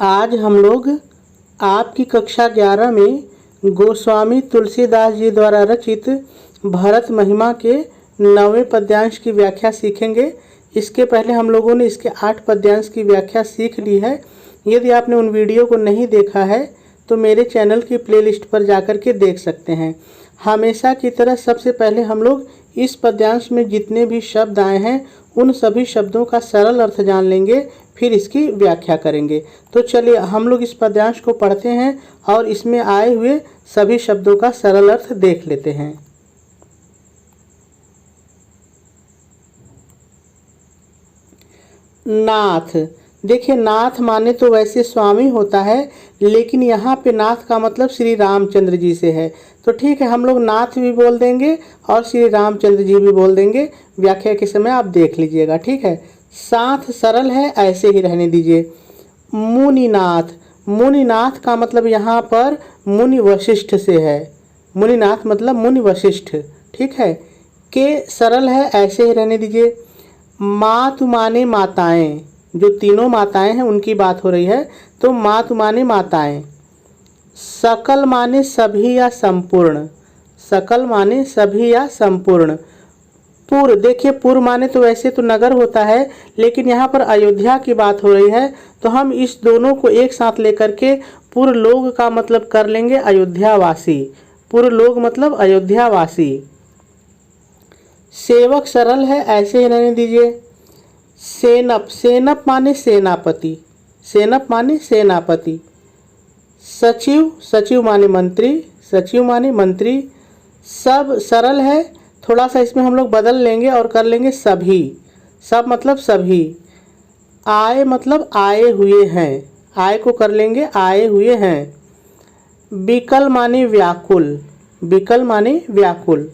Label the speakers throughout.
Speaker 1: आज हम लोग आपकी कक्षा 11 में गोस्वामी तुलसीदास जी द्वारा रचित भरत महिमा के 9वें पद्यांश की व्याख्या सीखेंगे। इसके पहले हम लोगों ने इसके 8 पद्यांश की व्याख्या सीख ली है। यदि आपने उन वीडियो को नहीं देखा है तो मेरे चैनल की प्लेलिस्ट पर जाकर के देख सकते हैं। हमेशा की तरह सबसे पहले हम लोग इस पद्यांश में जितने भी शब्द आए हैं उन सभी शब्दों का सरल अर्थ जान लेंगे, फिर इसकी व्याख्या करेंगे। तो चलिए हम लोग इस पद्यांश को पढ़ते हैं और इसमें आए हुए सभी शब्दों का सरल अर्थ देख लेते हैं। नाथ, देखिए नाथ माने तो वैसे स्वामी होता है, लेकिन यहाँ पे नाथ का मतलब श्री रामचंद्र जी से है। तो ठीक है, हम लोग नाथ भी बोल देंगे और श्री रामचंद्र जी भी बोल देंगे। व्याख्या के समय आप देख लीजिएगा, ठीक है। साथ सरल है, ऐसे ही रहने दीजिए। मुनिनाथ, मुनिनाथ का मतलब यहाँ पर मुनि वशिष्ठ से है। मुनिनाथ मतलब मुनि वशिष्ठ, ठीक है। के सरल है, ऐसे ही रहने दीजिए। मातु माने माताएं, जो तीनों माताएं हैं उनकी बात हो रही है, तो मातु माने माताएं। सकल माने सभी या संपूर्ण, सकल माने सभी या संपूर्ण। पुर, देखिए पुर माने तो वैसे तो नगर होता है, लेकिन यहाँ पर अयोध्या की बात हो रही है, तो हम इस दोनों को एक साथ लेकर के पुरलोक का मतलब कर लेंगे अयोध्यावासी। पुरलोक मतलब अयोध्यावासी। सेवक सरल है, ऐसे ही रहने दीजिए। सेनप, सेनप माने सेनापति, सेनप माने सेनापति। सचिव, सचिव माने मंत्री, सचिव माने मंत्री। सब सरल है, थोड़ा सा इसमें हम लोग बदल लेंगे और कर लेंगे सभी, सब मतलब सभी। आए मतलब आए हुए हैं, आए को कर लेंगे आए हुए हैं। विकल माने व्याकुल, विकल माने व्याकुल।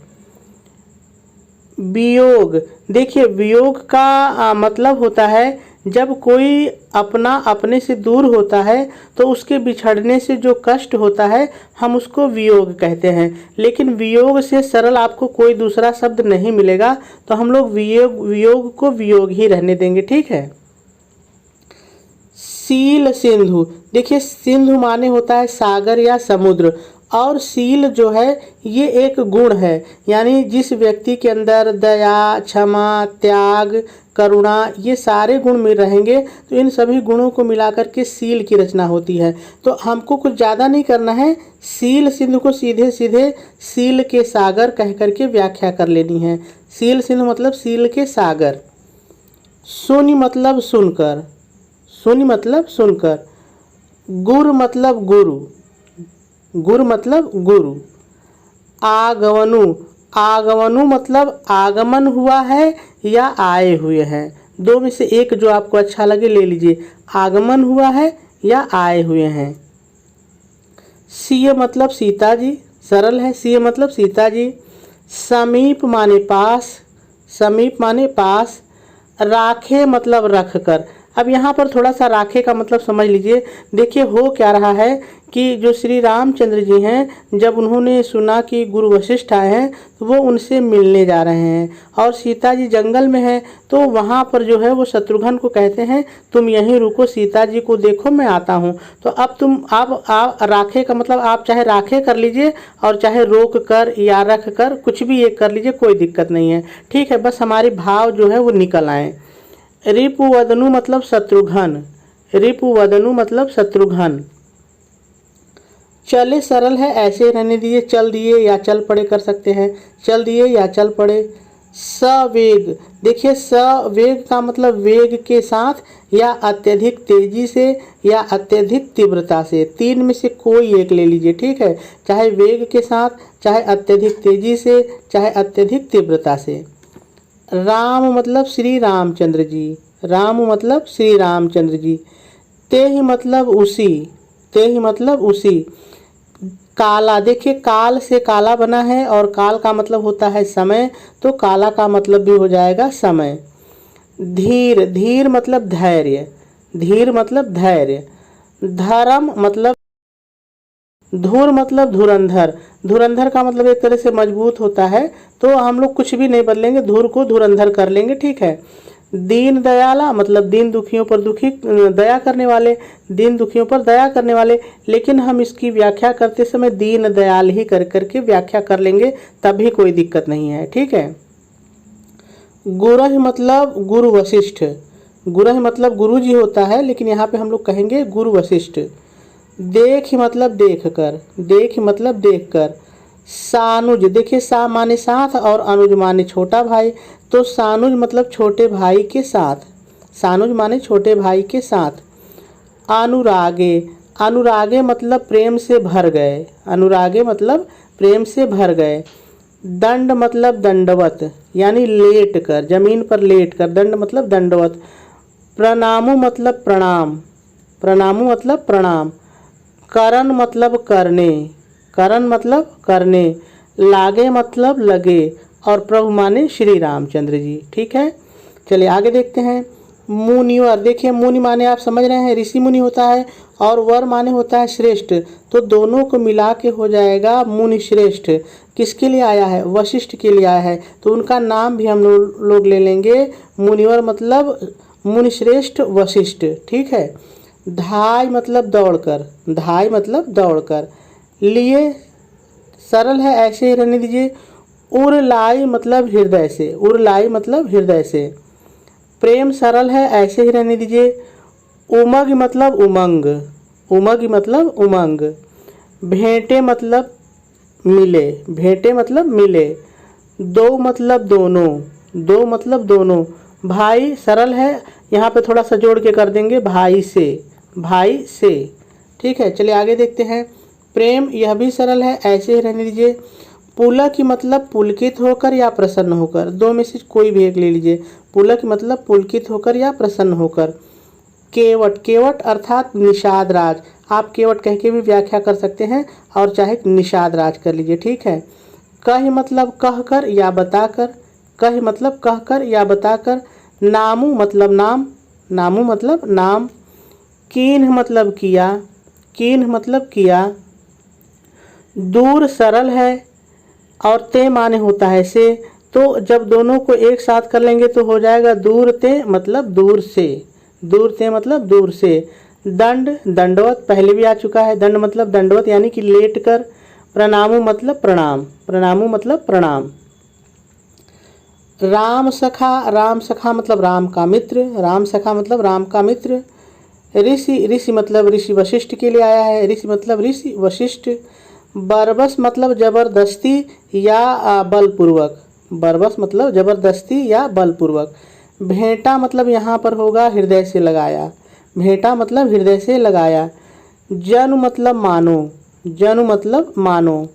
Speaker 1: वियोग, देखिए वियोग का मतलब होता है जब कोई अपना अपने से दूर होता है तो उसके बिछड़ने से जो कष्ट होता है हम उसको वियोग कहते हैं। लेकिन वियोग से सरल आपको कोई दूसरा शब्द नहीं मिलेगा, तो हम लोग वियोग वियोग को वियोग ही रहने देंगे, ठीक है। सील सिंधु, देखिए सिंधु माने होता है सागर या समुद्र, और सील जो है ये एक गुण है, यानी जिस व्यक्ति के अंदर दया, क्षमा, त्याग, करुणा ये सारे गुण मिल रहेंगे तो इन सभी गुणों को मिलाकर के सील की रचना होती है। तो हमको कुछ ज़्यादा नहीं करना है, सील सिंधु को सीधे सीधे सील के सागर कह करके व्याख्या कर लेनी है। सील सिंधु मतलब सील के सागर। शून्य मतलब सुनकर, शून्य मतलब सुनकर। गुर मतलब गुरु, गुर मतलब गुरु। आगमनु, आगमनु मतलब आगमन हुआ है या आए हुए हैं, दो में से एक जो आपको अच्छा लगे ले लीजिए। आगमन हुआ है या आए हुए हैं। सीय मतलब सीता जी, सरल है, सीय मतलब सीता जी। समीप माने पास, समीप माने पास। राखे मतलब रख कर। अब यहाँ पर थोड़ा सा राखे का मतलब समझ लीजिए। देखिए हो क्या रहा है कि जो श्री रामचंद्र जी हैं, जब उन्होंने सुना कि गुरु वशिष्ठ आए हैं तो वो उनसे मिलने जा रहे हैं, और सीता जी जंगल में हैं, तो वहाँ पर जो है वो शत्रुघ्न को कहते हैं तुम यहीं रुको, सीता जी को देखो मैं आता हूँ। तो अब तुम आप राखे का मतलब आप चाहे राखे कर लीजिए और चाहे रोक कर या रख कर, कुछ भी एक कर लीजिए, कोई दिक्कत नहीं है, ठीक है। बस हमारे भाव जो है वो निकल आए। रिपुवदनु मतलब शत्रुघ्न, रिपुवदनु मतलब शत्रुघ्न। चले सरल है, ऐसे रहने दिए। चल दिए या चल पड़े कर सकते हैं, चल दिए या चल पड़े। सवेग, देखिए सवेग का मतलब वेग के साथ या अत्यधिक तेजी से या अत्यधिक तीव्रता से, तीन में से कोई एक ले लीजिए, ठीक है। चाहे वेग के साथ, चाहे अत्यधिक तेजी से, चाहे अत्यधिक तीव्रता से। राम मतलब श्री रामचंद्र जी, राम मतलब श्री रामचंद्र जी। ते ही मतलब उसी, ते ही मतलब उसी। काला, देखिए काल से काला बना है और काल का मतलब होता है समय, तो काला का मतलब भी हो जाएगा समय। धीर, धीर मतलब धैर्य, धीर मतलब धैर्य। धर्म मतलब धुर मतलब धुरंधर, धुरंधर का मतलब एक तरह से मजबूत होता है, तो हम लोग कुछ भी नहीं बदलेंगे, धुर को धुरंधर कर लेंगे, ठीक है। दीन दयाला मतलब दीन दुखियों पर दुखी दया करने वाले, दीन दुखियों पर दया करने वाले। लेकिन हम इसकी व्याख्या करते समय दीन दयाल ही कर करके व्याख्या कर लेंगे, तभी कोई दिक्कत नहीं है। ठीक है। गुरह मतलब गुरु वशिष्ठ, गुरह मतलब गुरु जी होता है, लेकिन यहाँ पे हम लोग कहेंगे गुरु वशिष्ठ। देख मतलब देख कर, देख मतलब देख कर। सानुज, देखिए सा माने साथ और अनुज माने छोटा भाई, तो सानुज मतलब छोटे भाई के साथ, सानुज माने छोटे भाई के साथ। अनुरागे, अनुरागे मतलब प्रेम से भर गए, अनुरागे मतलब प्रेम से भर गए। दंड मतलब दंडवत यानी लेट कर, जमीन पर लेट कर, दंड मतलब दंडवत। प्रणामो मतलब प्रणाम, प्रणामो मतलब प्रणाम। करण मतलब करने, करण मतलब करने। लागे मतलब लगे, और प्रभु माने श्री रामचंद्र जी। ठीक है, चलिए आगे देखते हैं। मुनिवर, देखिए मुनि माने आप समझ रहे हैं ऋषि मुनि होता है, और वर माने होता है श्रेष्ठ, तो दोनों को मिला के हो जाएगा मुनि श्रेष्ठ। किसके लिए आया है? वशिष्ठ के लिए आया है, तो उनका नाम भी हम लोग ले लेंगे मुनिवर मतलब मुनि श्रेष्ठ वशिष्ठ। ठीक है। धाय मतलब दौड़कर, धाय मतलब दौड़कर। लिए सरल है ऐसे ही रहने दीजिए। उरलाई मतलब हृदय से, उरलाई मतलब हृदय से। प्रेम सरल है ऐसे ही रहने दीजिए। उमग मतलब उमंग, उमग मतलब उमंग। भेंटे मतलब मिले, भेंटे मतलब मिले। दो मतलब दोनों, दो मतलब दोनों। भाई सरल है, यहाँ पे थोड़ा सा जोड़ के कर देंगे भाई से, भाई से। ठीक है, चलिए आगे देखते हैं। प्रेम यह भी सरल है ऐसे ही रहने दीजिए। पुलक मतलब पुलकित होकर या प्रसन्न होकर, दो में से कोई भी एक ले लीजिए। पुलक मतलब पुलकित होकर या प्रसन्न होकर। केवट, केवट अर्थात निषाद राज, आप केवट कह के भी व्याख्या कर सकते हैं, और चाहे निषाद राज कर लीजिए। ठीक है। कह मतलब कहकर या बताकर, कह मतलब कहकर या बताकर। नामू मतलब नाम, नामू मतलब नाम। कीन्ह मतलब किया, कीन्ह मतलब किया। दूर सरल है और ते माने होता है से, तो जब दोनों को एक साथ कर लेंगे तो हो जाएगा दूर ते मतलब दूर से, दूर ते मतलब दूर से। दंड दंडवत पहले भी आ चुका है, दंड मतलब दंडवत यानी कि लेट कर। प्रणामो मतलब प्रणाम, प्रणामो मतलब प्रणाम। राम सखा, राम सखा मतलब राम का मित्र, राम सखा मतलब राम का मित्र। ऋषि, ऋषि मतलब ऋषि वशिष्ठ के लिए आया है, ऋषि मतलब ऋषि वशिष्ठ। बरबस मतलब जबरदस्ती या बलपूर्वक, बरबस मतलब जबरदस्ती या बलपूर्वक। भेंटा मतलब यहाँ पर होगा हृदय से लगाया, भेंटा मतलब हृदय से लगाया। जनु मतलब मानो, जनु मतलब मानो।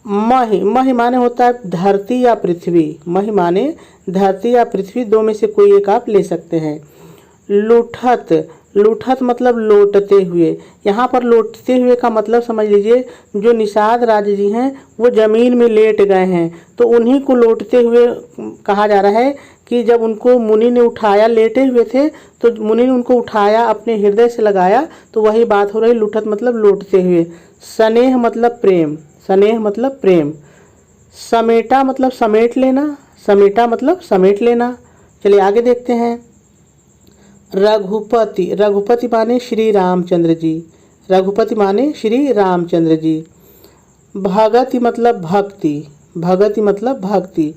Speaker 1: महि, महि माने होता है धरती या पृथ्वी, महि माने धरती या पृथ्वी, दो में से कोई एक आप ले सकते हैं। लुठत, लुठत मतलब लौटते हुए, यहाँ पर लौटते हुए का मतलब समझ लीजिए जो निषाद राज जी हैं वो जमीन में लेट गए हैं, तो उन्हीं को लौटते हुए कहा जा रहा है कि जब उनको मुनि ने उठाया, लेटे हुए थे तो मुनि ने उनको उठाया अपने हृदय से लगाया, तो वही बात हो रही, लुठत मतलब लौटते हुए। स्नेह मतलब प्रेम, स्नेह मतलब प्रेम। समेटा मतलब समेट लेना, समेटा मतलब समेट लेना। चलिए आगे देखते हैं। रघुपति, रघुपति माने श्री रामचंद्र जी, रघुपति माने श्री रामचंद्र जी। भगति मतलब भक्ति, भगति मतलब भक्ति।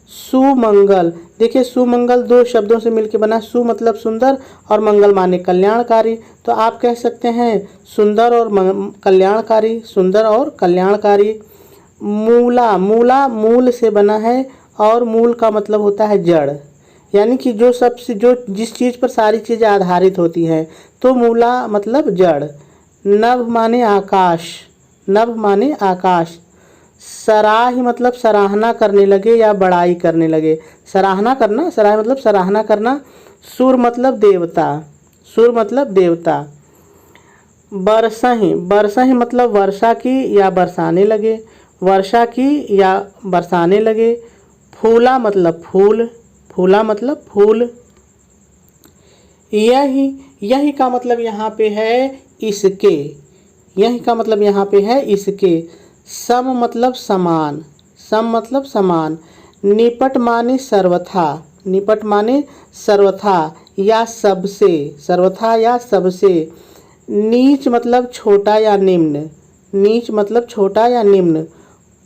Speaker 1: सुमंगल, देखिए सुमंगल दो शब्दों से मिलकर बना, सु मतलब सुंदर और मंगल माने कल्याणकारी, तो आप कह सकते हैं सुंदर और कल्याणकारी, सुंदर और कल्याणकारी। मूला, मूला मूल से बना है, और मूल का मतलब होता है जड़, यानी कि जो सबसे जो जिस चीज़ पर सारी चीज़ें आधारित होती हैं, तो मूला मतलब जड़। नभ माने आकाश, नभ माने आकाश। सराह मतलब सराहना करने लगे या बड़ाई करने लगे, सराहना करना, सराह मतलब सराहना करना। सुर मतलब देवता, सुर मतलब देवता। बरसही, बरसही मतलब वर्षा की या बरसाने लगे, वर्षा की या बरसाने लगे। फूला मतलब फूल, फूला मतलब फूल। यही, यही का मतलब यहाँ पे है इसके, यही का मतलब यहाँ पे है इसके। सम मतलब समान, सम मतलब समान। निपट माने सर्वथा, निपट माने सर्वथा या सबसे, सर्वथा या सबसे। नीच मतलब छोटा या निम्न, नीच मतलब छोटा या निम्न।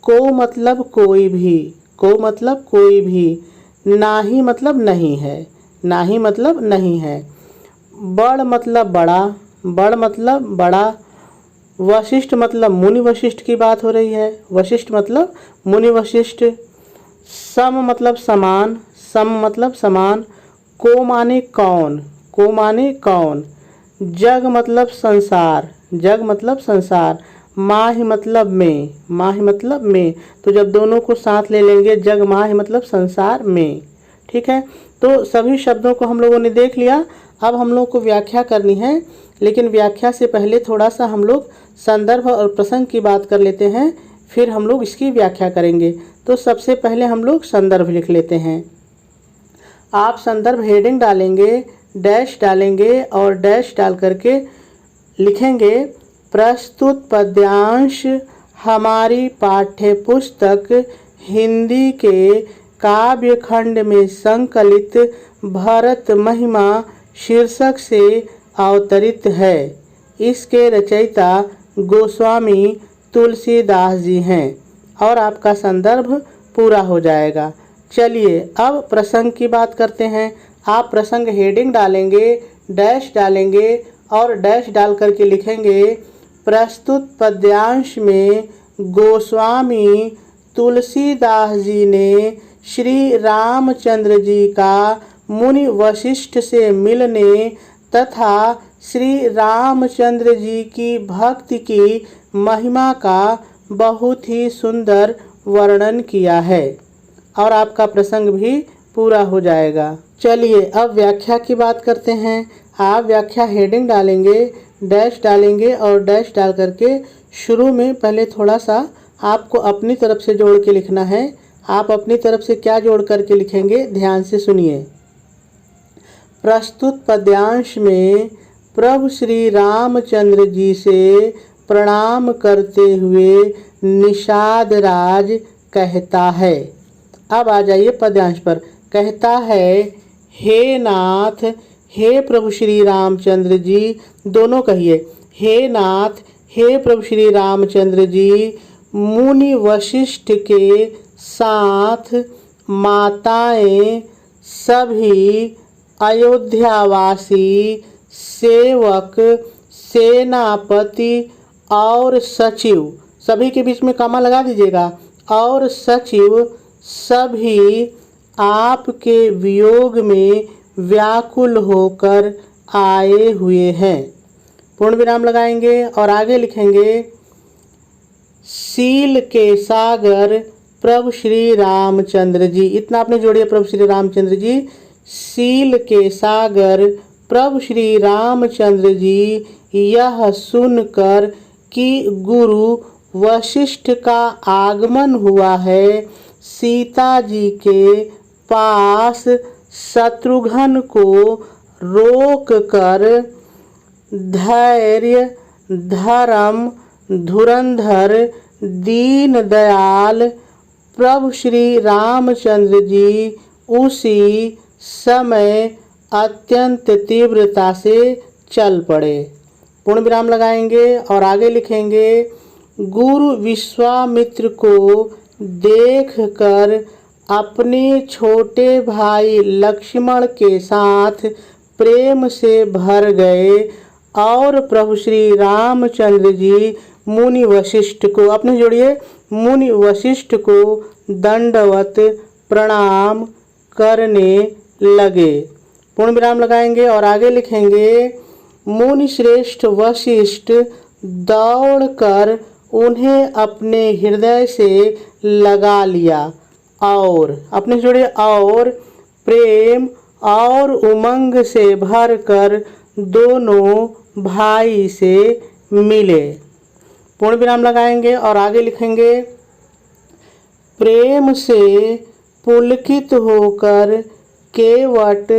Speaker 1: को मतलब कोई भी, को मतलब कोई भी। नाही मतलब नहीं है, नाही मतलब नहीं है। बड़ मतलब बड़ा, बड़ मतलब बड़ा। वशिष्ठ मतलब मुनि वशिष्ठ की बात हो रही है, वशिष्ठ मतलब मुनि वशिष्ठ। सम मतलब समान, सम मतलब समान। को माने कौन, को माने कौन। जग मतलब संसार, जग मतलब संसार। माह मतलब में, माह मतलब में। तो जब दोनों को साथ ले लेंगे, जग माह मतलब संसार में। ठीक है, तो सभी शब्दों को हम लोगों ने देख लिया। अब हम लोग को व्याख्या करनी है, लेकिन व्याख्या से पहले थोड़ा सा हम लोग संदर्भ और प्रसंग की बात कर लेते हैं, फिर हम लोग इसकी व्याख्या करेंगे। तो सबसे पहले हम लोग संदर्भ लिख लेते हैं। आप संदर्भ हेडिंग डालेंगे, डैश डालेंगे और डैश डाल करके लिखेंगे प्रस्तुत पद्यांश हमारी पाठ्य पुस्तक हिंदी के काव्य खंड में संकलित भरत महिमा शीर्षक से अवतरित है। इसके रचयिता गोस्वामी तुलसीदास जी हैं और आपका संदर्भ पूरा हो जाएगा। चलिए अब प्रसंग की बात करते हैं। आप प्रसंग हेडिंग डालेंगे, डैश डालेंगे और डैश डाल करके लिखेंगे प्रस्तुत पद्यांश में गोस्वामी तुलसीदास जी ने श्री रामचंद्र जी का मुनि वशिष्ठ से मिलने तथा श्री रामचंद्र जी की भक्ति की महिमा का बहुत ही सुंदर वर्णन किया है और आपका प्रसंग भी पूरा हो जाएगा। चलिए अब व्याख्या की बात करते हैं। आप व्याख्या हेडिंग डालेंगे, डैश डालेंगे और डैश डाल करके शुरू में पहले थोड़ा सा आपको अपनी तरफ से जोड़ के लिखना है। आप अपनी तरफ से क्या जोड़ करके लिखेंगे, ध्यान से सुनिए। प्रस्तुत पद्यांश में प्रभु श्री रामचंद्र जी से प्रणाम करते हुए निषाद राज कहता है। अब आ जाइए पद्यांश पर। कहता है, हे नाथ, हे प्रभु श्री रामचंद्र जी, दोनों कहिए, हे नाथ, हे प्रभु श्री रामचंद्र जी, मुनि वशिष्ठ के साथ माताएं सभी अयोध्यावासी सेवक सेनापति और सचिव, सभी के बीच में कॉमा लगा दीजिएगा, और सचिव सभी आपके वियोग में व्याकुल होकर आए हुए हैं। पूर्ण विराम लगाएंगे और आगे लिखेंगे सील के सागर प्रभु श्री रामचंद्र जी। इतना आपने जोड़िए, प्रभु श्री रामचंद्र जी। सील के सागर प्रभु श्री रामचंद्र जी यह सुनकर कि गुरु वशिष्ठ का आगमन हुआ है, सीता जी के पास शत्रुघ्न को रोक कर धैर्य, धर्म, धुरंधर, दीन दयाल प्रभु श्री रामचंद्र जी उसी समय अत्यंत तीव्रता से चल पड़े। पूर्ण विराम लगाएंगे और आगे लिखेंगे गुरु विश्वामित्र को देखकर अपने छोटे भाई लक्ष्मण के साथ प्रेम से भर गए और प्रभु श्री रामचंद्र जी मुनि वशिष्ठ को, अपने जोड़िए, मुनि वशिष्ठ को दंडवत प्रणाम करने लगे। पूर्ण विराम लगाएंगे और आगे लिखेंगे मुनि श्रेष्ठ वशिष्ठ दौड़कर उन्हें अपने हृदय से लगा लिया और, अपने जोड़िए, और प्रेम और उमंग से भरकर दोनों भाई से मिले। पूर्ण विराम लगाएंगे और आगे लिखेंगे प्रेम से पुलकित होकर केवट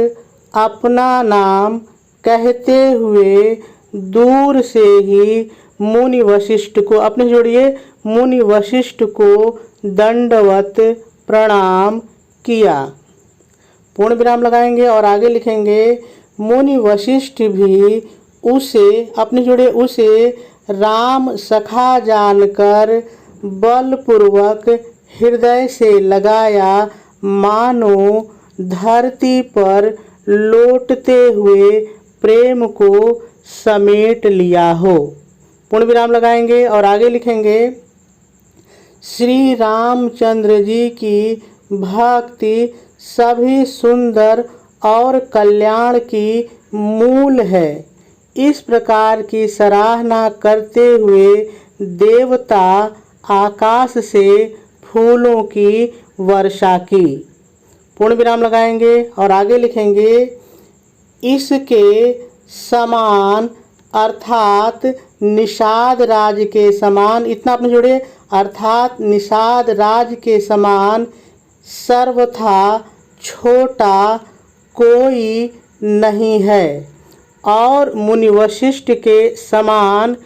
Speaker 1: अपना नाम कहते हुए दूर से ही मुनि वशिष्ठ को, अपने जोड़िए, मुनि वशिष्ठ को दंडवत प्रणाम किया। पूर्ण विराम लगाएंगे और आगे लिखेंगे मुनि वशिष्ठ भी उसे अपने जुड़े उसे राम सखा जानकर बलपूर्वक हृदय से लगाया, मानो धरती पर लौटते हुए प्रेम को समेट लिया हो। पूर्ण विराम लगाएंगे और आगे लिखेंगे श्री रामचंद्र जी की भक्ति सभी सुंदर और कल्याण की मूल है। इस प्रकार की सराहना करते हुए देवता आकाश से फूलों की वर्षा की। पूर्ण विराम लगाएंगे और आगे लिखेंगे इसके समान अर्थात निषाद राज के समान, इतना अपने जोड़े, अर्थात निषाद राज के समान सर्वथा छोटा कोई नहीं है और मुनि वशिष्ठ के समान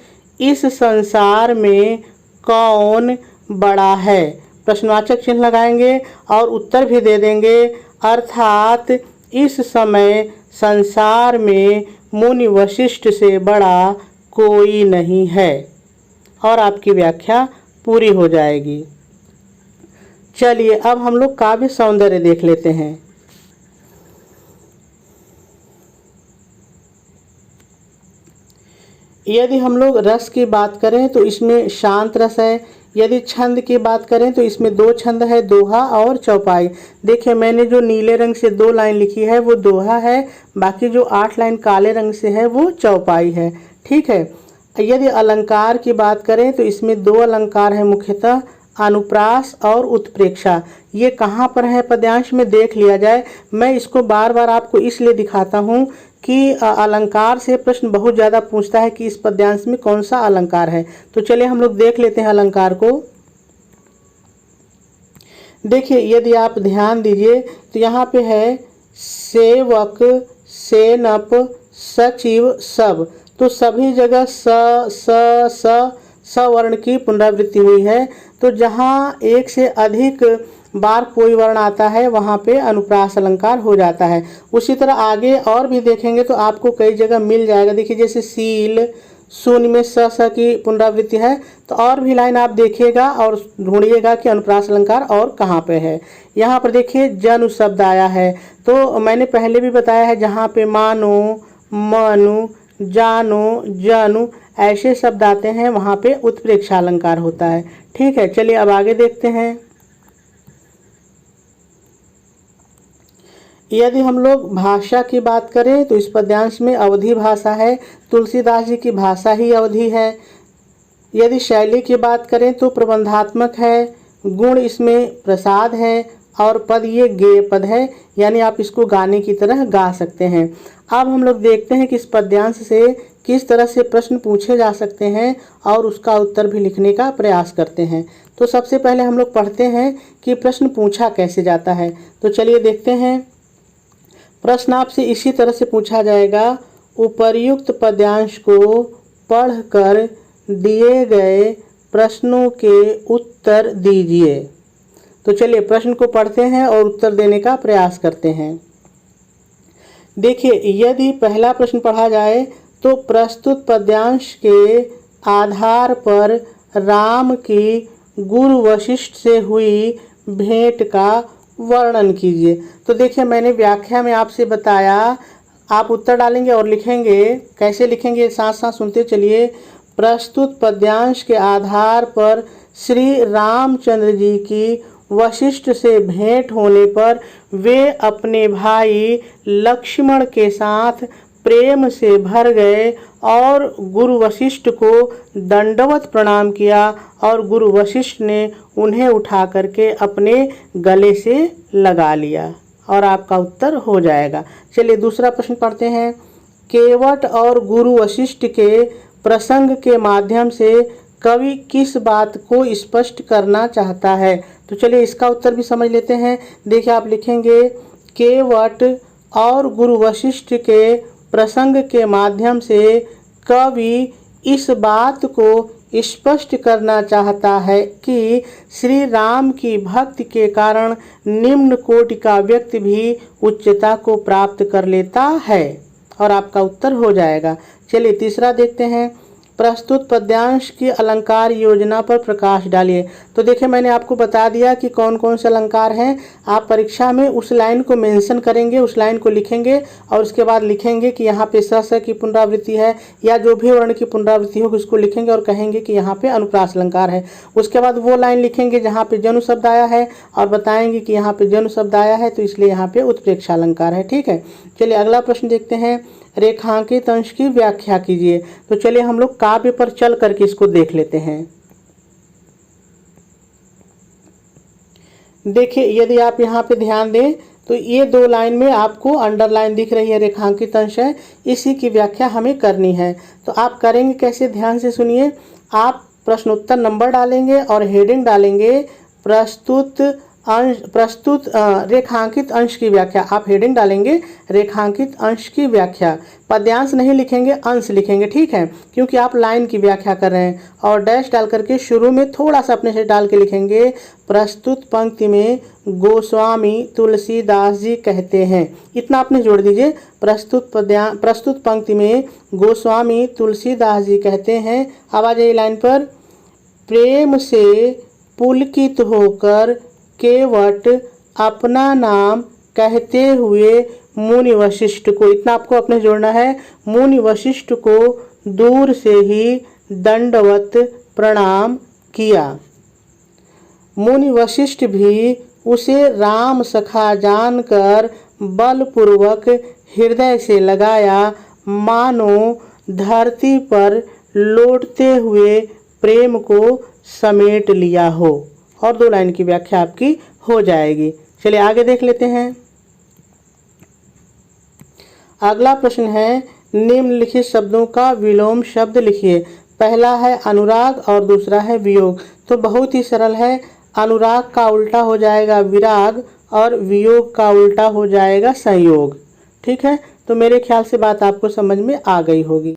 Speaker 1: इस संसार में कौन बड़ा है। प्रश्नवाचक चिन्ह लगाएंगे और उत्तर भी दे देंगे, अर्थात इस समय संसार में मुनि वशिष्ठ से बड़ा कोई नहीं है, और आपकी व्याख्या पूरी हो जाएगी। चलिए अब हम लोग काव्य सौंदर्य देख लेते हैं। यदि हम लोग रस की बात करें तो इसमें शांत रस है। यदि छंद की बात करें तो इसमें दो छंद है, दोहा और चौपाई। देखिए मैंने जो नीले रंग से 2 लाइन लिखी है वो दोहा है, बाकी जो 8 लाइन काले रंग से है वो चौपाई है। ठीक है। यदि अलंकार की बात करें तो इसमें 2 अलंकार है मुख्यतः, अनुप्रास और उत्प्रेक्षा। ये कहाँ पर है पद्यांश में देख लिया जाए। मैं इसको बार बार आपको इसलिए दिखाता हूँ कि अलंकार से प्रश्न बहुत ज़्यादा पूछता है कि इस पद्यांश में कौन सा अलंकार है। तो चलिए हम लोग देख लेते हैं अलंकार को। देखिए यदि आप ध्यान दीजिए तो यहाँ पे है सेवक, सेनप, सचिव, सब। तो सभी जगह स वर्ण की पुनरावृत्ति हुई है। तो जहाँ एक से अधिक बार कोई वर्ण आता है वहाँ पे अनुप्रास अलंकार हो जाता है। उसी तरह आगे और भी देखेंगे तो आपको कई जगह मिल जाएगा। देखिए जैसे सील, शून्य में स की पुनरावृत्ति है। तो और भी लाइन आप देखिएगा और ढूंढिएगा कि अनुप्रास अलंकार और कहाँ पे है। यहाँ पर देखिए जनु शब्द आया है। तो मैंने पहले भी बताया है जहाँ पे मानो, मनु, जानो, जनु ऐसे शब्द आते हैं वहाँ पे उत्प्रेक्षा अलंकार होता है। ठीक है, चलिए अब आगे देखते हैं। यदि हम लोग भाषा की बात करें तो इस पद्यांश में अवधी भाषा है, तुलसीदास जी की भाषा ही अवधी है। यदि शैली की बात करें तो प्रबंधात्मक है, गुण इसमें प्रसाद है और पद ये गेय पद है, यानी आप इसको गाने की तरह गा सकते हैं। अब हम लोग देखते हैं कि इस पद्यांश से किस तरह से प्रश्न पूछे जा सकते हैं और उसका उत्तर भी लिखने का प्रयास करते हैं। तो सबसे पहले हम लोग पढ़ते हैं कि प्रश्न पूछा कैसे जाता है। तो चलिए देखते हैं। प्रश्न आपसे इसी तरह से पूछा जाएगा, उपर्युक्त पद्यांश को पढ़कर दिए गए प्रश्नों के उत्तर दीजिए। तो चलिए प्रश्न को पढ़ते हैं और उत्तर देने का प्रयास करते हैं। देखिए यदि पहला प्रश्न पढ़ा जाए तो प्रस्तुत पद्यांश के आधार पर राम की गुरु वशिष्ठ से हुई भेंट का वर्णन कीजिए। तो देखिए मैंने व्याख्या में आपसे बताया, आप उत्तर डालेंगे और लिखेंगे। कैसे लिखेंगे साथ साथ सुनते चलिए। प्रस्तुत पद्यांश के आधार पर श्री रामचंद्र जी की वशिष्ठ से भेंट होने पर वे अपने भाई लक्ष्मण के साथ प्रेम से भर गए और गुरु वशिष्ठ को दंडवत प्रणाम किया और गुरु वशिष्ठ ने उन्हें उठा करके अपने गले से लगा लिया, और आपका उत्तर हो जाएगा। चलिए दूसरा प्रश्न पढ़ते हैं। केवट और गुरु वशिष्ठ के प्रसंग के माध्यम से कवि किस बात को स्पष्ट करना चाहता है। तो चलिए इसका उत्तर भी समझ लेते हैं। देखिए आप लिखेंगे केवट और गुरु वशिष्ठ के प्रसंग के माध्यम से कवि इस बात को स्पष्ट करना चाहता है कि श्री राम की भक्ति के कारण निम्न कोटि का व्यक्ति भी उच्चता को प्राप्त कर लेता है। और आपका उत्तर हो जाएगा। चलिए तीसरा देखते हैं। प्रस्तुत पद्यांश की अलंकार योजना पर प्रकाश डालिए। तो देखिए मैंने आपको बता दिया कि कौन कौन से अलंकार हैं। आप परीक्षा में उस लाइन को मेंशन करेंगे, उस लाइन को लिखेंगे और उसके बाद लिखेंगे कि यहाँ पे स की पुनरावृत्ति है या जो भी वर्ण की पुनरावृत्ति होगी उसको लिखेंगे और कहेंगे कि यहाँ पे अनुप्रास अलंकार है। उसके बाद वो लाइन लिखेंगे जहाँ पे जनु शब्द आया है और बताएंगे कि यहाँ पे जनु शब्द आया है तो इसलिए यहाँ पे उत्प्रेक्षा अलंकार है। ठीक है, चलिए अगला प्रश्न देखते हैं। रेखांकित अंश की व्याख्या कीजिए। तो चलिए हम लोग काव्य पर चल करके इसको देख लेते हैं। देखिए यदि आप यहाँ पे ध्यान दें तो ये दो लाइन में आपको अंडरलाइन दिख रही है, रेखांकित अंश है, इसी की व्याख्या हमें करनी है। तो आप करेंगे कैसे, ध्यान से सुनिए। आप प्रश्नोत्तर नंबर डालेंगे और हेडिंग डालेंगे प्रस्तुत रेखांकित अंश की व्याख्या। आप हेडिंग डालेंगे रेखांकित अंश की व्याख्या। पद्यांश नहीं लिखेंगे, अंश लिखेंगे, ठीक है, क्योंकि आप लाइन की व्याख्या कर रहे हैं। और डैश डाल करके शुरू में थोड़ा सा अपने से डाल के लिखेंगे प्रस्तुत पंक्ति में गोस्वामी तुलसीदास जी कहते हैं। इतना आपने जोड़ दीजिए। प्रस्तुत पंक्ति में गोस्वामी तुलसीदास जी कहते हैं। अब आ जाइए लाइन पर। प्रेम से पुलकित होकर केवट अपना नाम कहते हुए मुनि वशिष्ठ को, इतना आपको अपने जोड़ना है, मुनि वशिष्ठ को दूर से ही दंडवत प्रणाम किया। मुनि वशिष्ठ भी उसे राम सखा जानकर बलपूर्वक हृदय से लगाया, मानो धरती पर लौटते हुए प्रेम को समेट लिया हो। और दो लाइन की व्याख्या आपकी हो जाएगी। चलिए आगे देख लेते हैं। अगला प्रश्न है, निम्नलिखित शब्दों का विलोम शब्द लिखिए। पहला है अनुराग और दूसरा है वियोग। तो बहुत ही सरल है। अनुराग का उल्टा हो जाएगा विराग और वियोग का उल्टा हो जाएगा संयोग। ठीक है, तो मेरे ख्याल से बात आपको समझ में आ गई होगी।